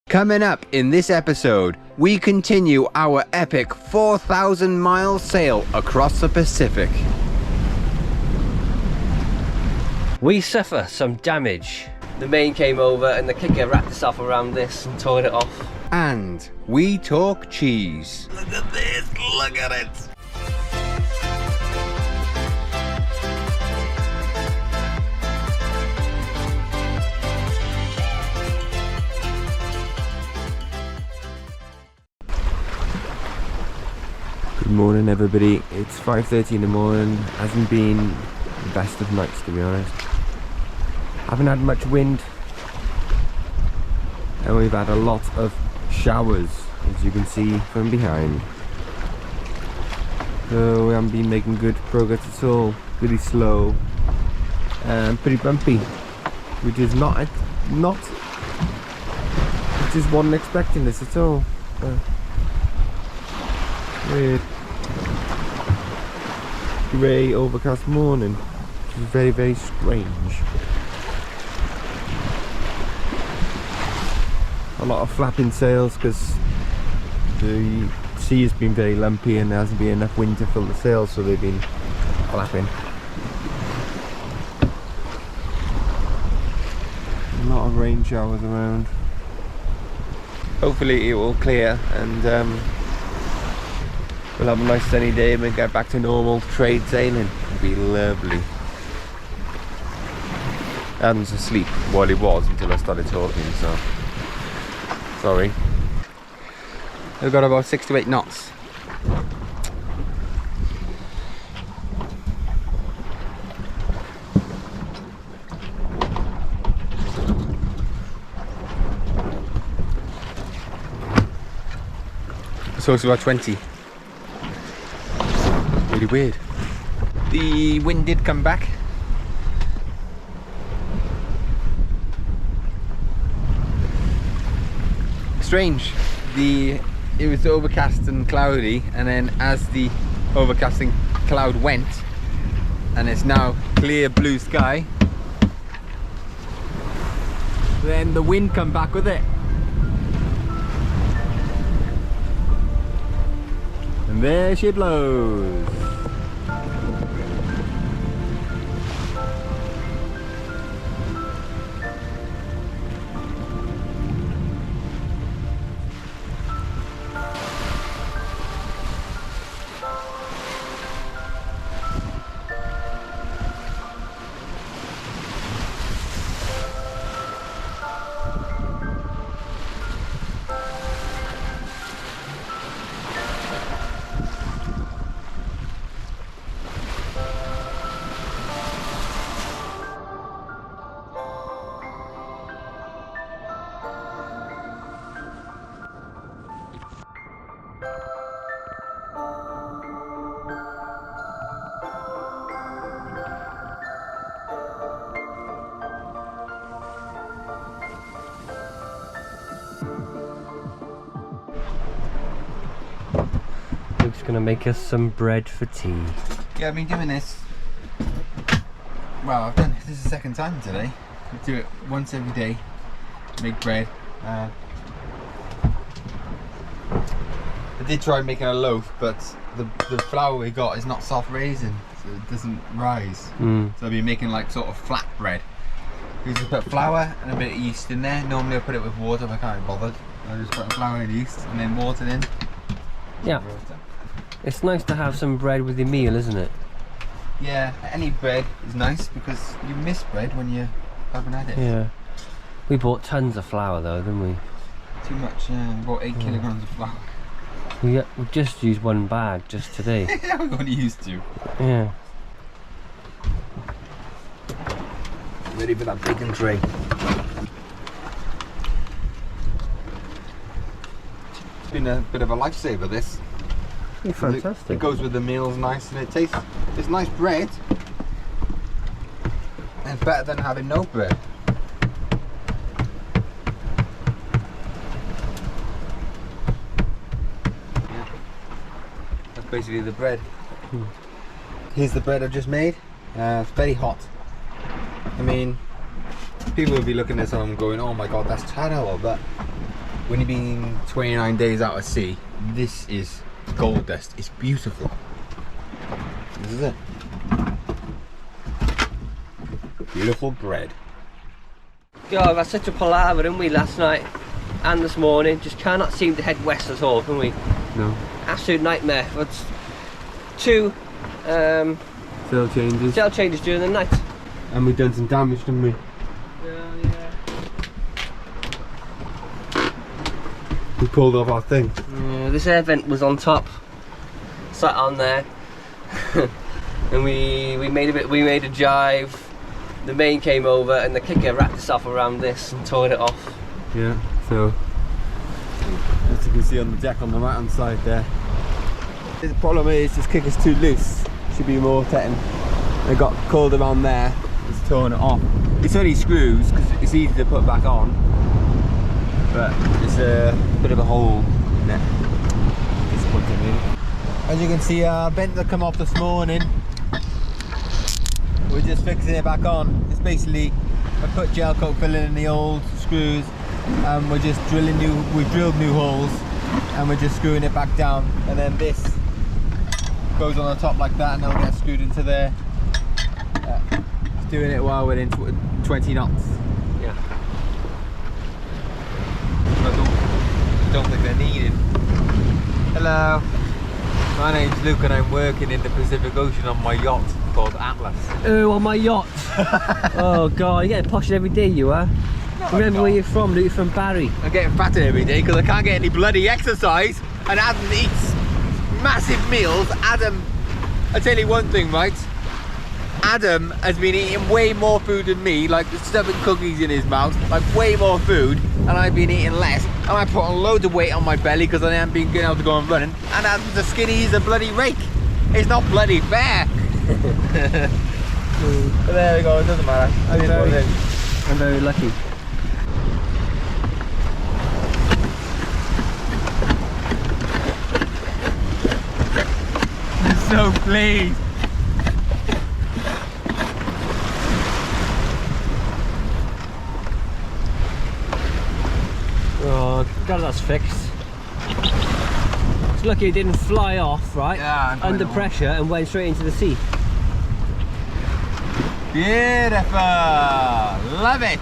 Coming up in this episode, we continue our epic 4,000-mile sail across the Pacific. We suffer some damage. The main came over and the kicker wrapped itself around this and tore it off. And we talk cheese. Look at this, look at it. Good morning everybody, it's 5:30 in the morning. Hasn't been the best of nights, to be honest. Haven't had much wind and we've had a lot of showers, as you can see from behind. So we haven't been making good progress at all. Really slow and pretty bumpy, which is not just wasn't expecting this at all. Weird grey overcast morning, which is very, very strange. A lot of flapping sails because the sea has been very lumpy and there hasn't been enough wind to fill the sails, so they've been flapping. A lot of rain showers around. Hopefully it will clear and we'll have a nice sunny day and we'll get back to normal trade sailing. It'll be lovely. Adam's asleep. Well, he was until I started talking, so sorry. We've got about 6 to 8 knots. So it's about 20. Really weird. The wind did come back. Strange. It was overcast and cloudy, and then as the overcasting cloud went, and it's now clear blue sky, then the wind come back with it. And there she blows. Luke's gonna make us some bread for tea. Yeah, I've been doing this. Well, this is the second time today. I do it once every day. Make bread. I did try making a loaf, but the flour we got is not soft raisin, so it doesn't rise. So I've been making like sort of flat bread. You just put flour and a bit of yeast in there. Normally I put it with water, but I can't be bothered. I just put flour and yeast and then water in. Yeah. It's nice to have some bread with your meal, isn't it? Yeah, any bread is nice because you miss bread when you haven't had it. Yeah. We bought tons of flour though, didn't we? Too much, about 8 kilograms of flour. We just used one bag just today. Yeah, we only used to. Yeah. Ready for that bacon tray. It's been a bit of a lifesaver, this. It's fantastic. It goes with the meals nice and it tastes, it's nice bread. And it's better than having no bread. Yeah. That's basically the bread. Here's the bread I've just made. It's very hot. I mean, people will be looking at this and going, oh my god, that's terrible, but when you've been 29 days out at sea, this is gold dust. It's beautiful. This is it. Beautiful bread. God, that's such a palaver, didn't we, last night and this morning? Just cannot seem to head west at all, can we? No. Absolute nightmare. But 2 Sail changes. sail changes during the night. And we've done some damage, didn't we? Yeah. We pulled off our thing. Yeah, this air vent was on top, sat on there, and we made a jive. The main came over and the kicker wrapped itself around this and tore it off. Yeah, so as you can see on the deck on the right hand side there. The problem is this kicker's too loose. Should be more tightened. It got coiled around there. It's torn it off. It's only screws because it's easy to put back on, but it's a bit of a hole in it. Disappointing really. As you can see, bent that come off this morning. We're just fixing it back on. It's basically, I put gel coat filling in the old screws, and we're just drilling we've drilled new holes, and we're just screwing it back down. And then this goes on the top like that, and it'll get screwed into there. Just doing it while we're in 20 knots. Yeah. I don't think they're needed. Hello. My name's Luke and I'm working in the Pacific Ocean on my yacht called Atlas. Oh, on my yacht. Oh God, you're getting posh every day, you are. Remember where you're from, Luke? You're from Barry. I'm getting fatter every day because I can't get any bloody exercise, and Adam eats massive meals. Adam, I'll tell you one thing, right? Adam has been eating way more food than me, like stuffing cookies in his mouth, like way more food, and I've been eating less, and I put on loads of weight on my belly because I haven't been able to go and running, and Adam's as skinny as a bloody rake. It's not bloody fair. But there we go, it doesn't matter. I'm very lucky. I'm so pleased. Oh God, that's fixed. It's lucky it didn't fly off, right? Yeah, under pressure and went straight into the sea. Beautiful! Love it!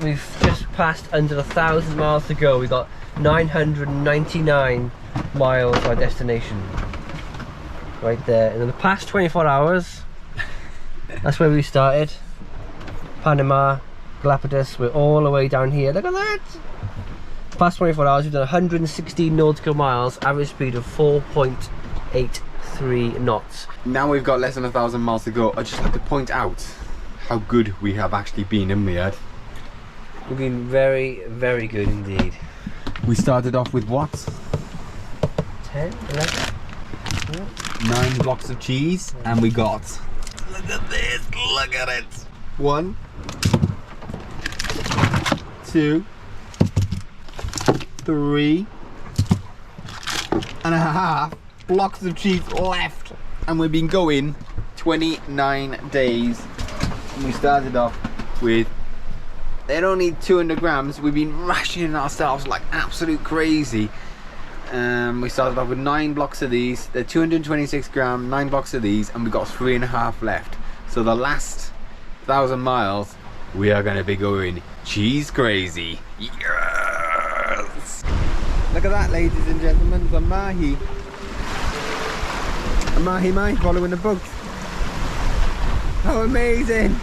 We've just passed under 1,000 miles to go. We've got 999 miles to our destination. Right there. And in the past 24 hours, that's where we started. Panama, Galapagos, we're all the way down here. Look at that! Past 24 hours, we've done 116 nautical miles, average speed of 4.83 knots. Now we've got less than 1,000 miles to go. I'd just like to point out how good we have actually been in the Ed. We've been very, very good indeed. We started off with what? 10, 11? 9 blocks of cheese, and we got... Look at this, look look at it. 1, 2, 3 and a half blocks of cheese left, and we've been going 29 days, and we started off with, they don't need 200 grams. We've been rationing ourselves like absolute crazy. We started off with 9 blocks of these. They're 226 gram, 9 blocks of these, and we got 3.5 left. So the last 1,000 miles we are going to be going cheese crazy. Yes! Look at that, ladies and gentlemen, the mahi. A mahi following the boat. How amazing!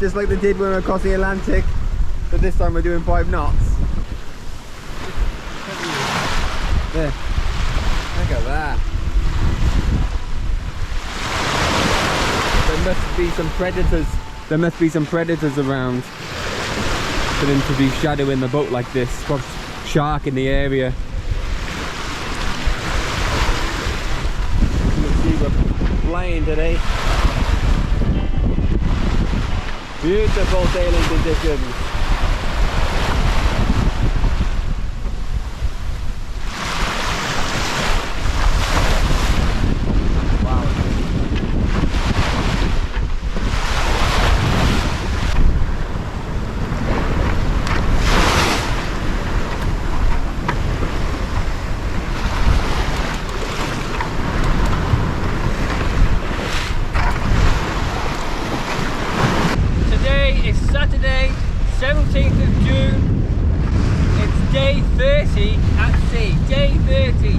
Just like they did when we were across the Atlantic, but this time we're doing 5 knots. There. Look at that. There must be some predators. There must be some predators around for them to be shadowing the boat like this. Got shark in the area. You can see we're flying today. Beautiful sailing conditions. Saturday, 17th of June. It's day 30 at sea. Day 30.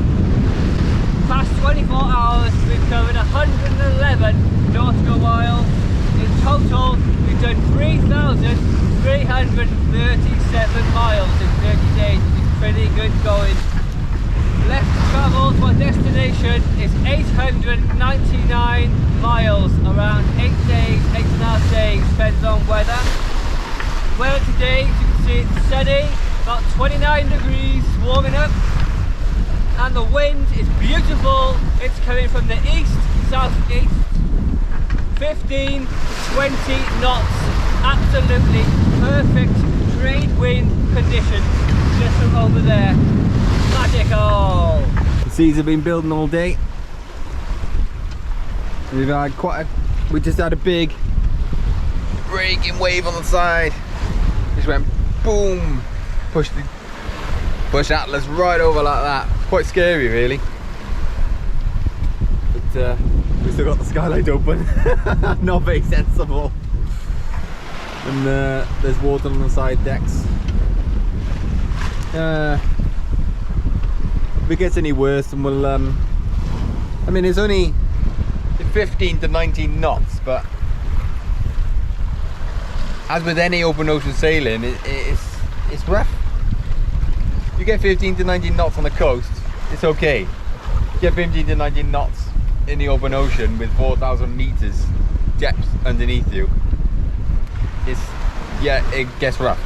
Past 24 hours, we've covered 111 nautical miles. In total, we've done 3,337 miles in 30 days, which is pretty good going. Left to travel to our destination is 899 miles, around 8 days, 8.5 days, depends on weather. Weather today, as you can see, it's sunny, about 29 degrees, warming up, and the wind is beautiful. It's coming from the east, southeast, 15 to 20 knots, absolutely perfect trade wind conditions just from over there. Magical! The seas have been building all day. We've had we just had a big breaking wave on the side. Just went boom, pushed Atlas right over like that. Quite scary, really. But we still got the skylight open. Not very sensible. And there's water on the side decks. If it gets any worse, then we'll I mean, it's only 15 to 19 knots, but as with any open ocean sailing, it's rough. You get 15 to 19 knots on the coast, it's okay. You get 15 to 19 knots in the open ocean with 4,000 meters depth underneath you, it gets rough.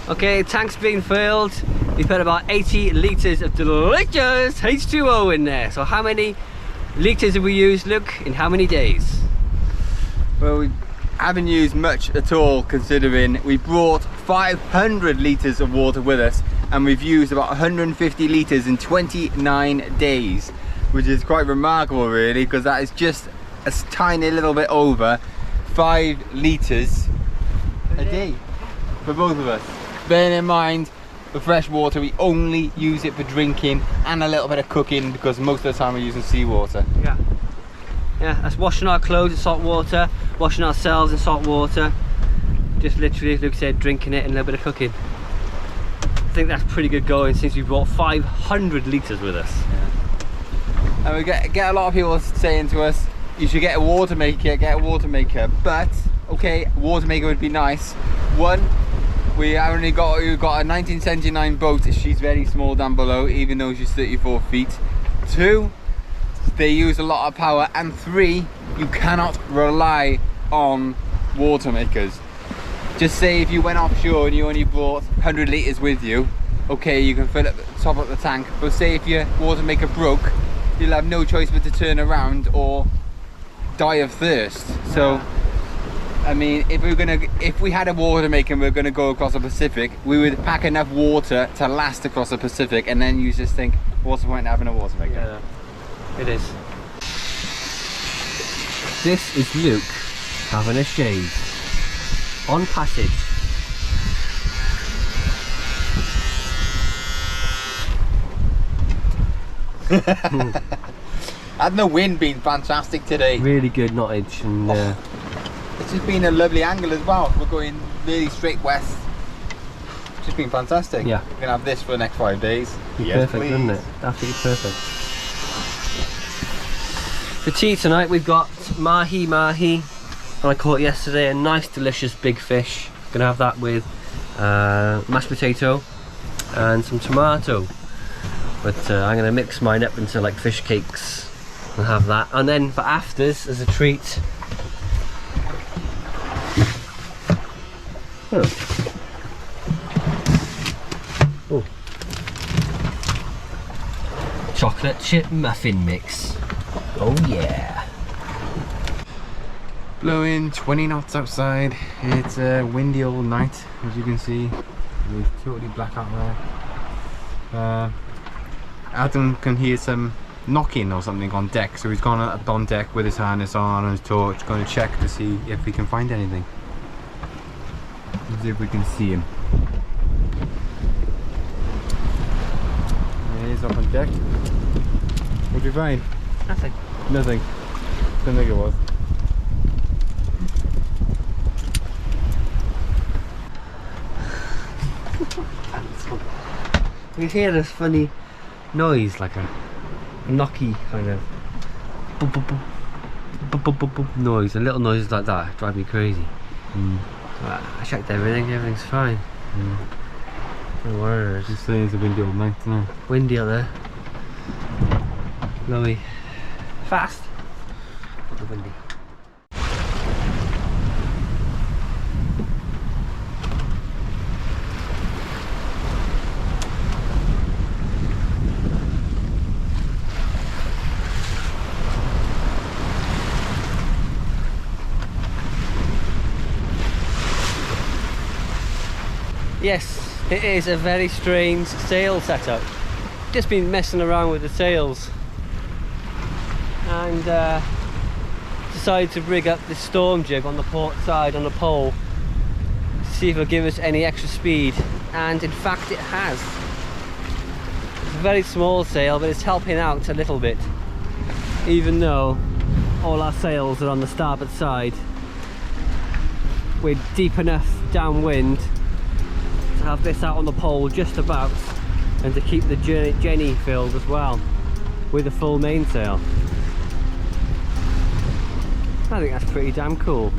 Okay, tank's been filled. We put about 80 litres of delicious H2O in there. So how many litres have we used, Luke, in how many days? Well, we haven't used much at all, considering we brought 500 litres of water with us, and we've used about 150 litres in 29 days, which is quite remarkable really, because that is just a tiny little bit over 5 litres a day for both of us. Bearing in mind, the fresh water, we only use it for drinking and a little bit of cooking, because most of the time we're using seawater. Yeah. Yeah, that's washing our clothes in salt water, washing ourselves in salt water. Just literally, as Luke said, drinking it and a little bit of cooking. I think that's pretty good going since we brought 500 litres with us. Yeah. And we get a lot of people saying to us, you should get a water maker, but okay, water maker would be nice. One, we've got a 1979 boat. She's very small down below, even though she's 34 feet. 2, they use a lot of power. And 3, you cannot rely on water makers. Just say if you went offshore and you only brought 100 litres with you, okay, you can fill it, top up the tank. But say if your water maker broke, you'll have no choice but to turn around or die of thirst. So I mean, if we had a water maker and we were gonna go across the Pacific, we would pack enough water to last across the Pacific, and then you just think, what's the point in having a water maker? Yeah, it is. This is Luke having a shave on passage. Hadn't the wind been fantastic today? Really good knottage, and it's just been a lovely angle as well. We're going really straight west. It's just been fantastic. Yeah. We're gonna have this for the next 5 days. Yes, perfect, isn't it? Absolutely perfect. For tea tonight we've got mahi, and I caught yesterday a nice delicious big fish. Gonna have that with mashed potato and some tomato. But I'm gonna mix mine up into like fish cakes and have that. And then for afters, as a treat, chocolate chip muffin mix. Oh yeah. Blowing 20 knots outside. It's a windy old night, as you can see. It's totally black out there. Adam can hear some knocking or something on deck, so he's gone up on deck with his harness on and his torch, going to check to see if we can find anything. Let's see if we can see him. There he is up on deck. What did you find? Nothing. Nothing. Didn't think it was. You hear this funny noise, like a knocky kind of boop, boop, boop, boop, boop, boop, boop noise, and little noises like that drive me crazy. I checked everything's fine. No worries. Just saying it's a windy old night, isn't it? Windy out there. Blowy. Fast. But windy. Yes, it is a very strange sail setup. Just been messing around with the sails and decided to rig up this storm jib on the port side on the pole to see if it'll give us any extra speed, and in fact it has. It's a very small sail, but it's helping out a little bit, even though all our sails are on the starboard side. We're deep enough downwind to have this out on the pole just about, and to keep the Jenny filled as well with a full mainsail. I think that's pretty damn cool.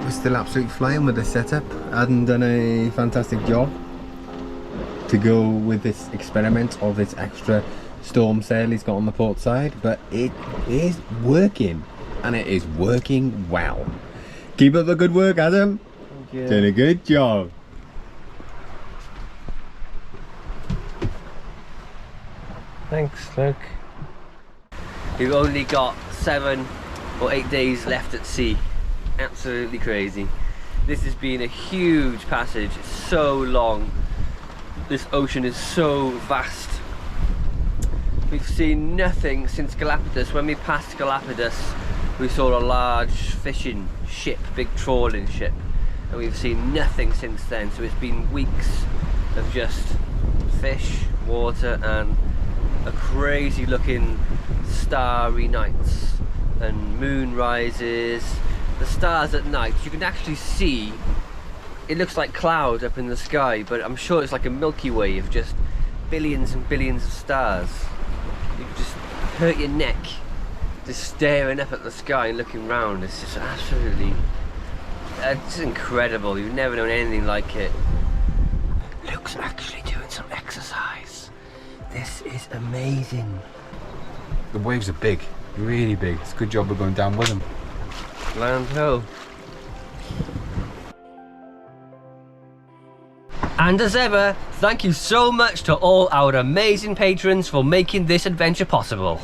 we're still absolutely flying with the setup. Hadn't done a fantastic job to go with this experiment of this extra storm sail he's got on the port side, but it is working, and it is working well. Keep up the good work, Adam. Thank you. Doing a good job. Thanks, Luke. We've only got 7 or 8 days left at sea. Absolutely crazy. This has been a huge passage. It's so long. This ocean is so vast. We've seen nothing since Galapagos. When we passed Galapagos, we saw a large fishing ship, big trawling ship, and we've seen nothing since then. So it's been weeks of just fish, water, and a crazy looking starry nights and moon rises. The stars at night, you can actually see, it looks like cloud up in the sky, but I'm sure it's like a Milky Way of just billions and billions of stars. You just hurt your neck just staring up at the sky and looking round. It's just absolutely, it's incredible. You've never known anything like it. Luke's actually doing some exercise. This is amazing. The waves are big, really big. It's a good job we're going down with them. Land ho. And as ever, thank you so much to all our amazing patrons for making this adventure possible.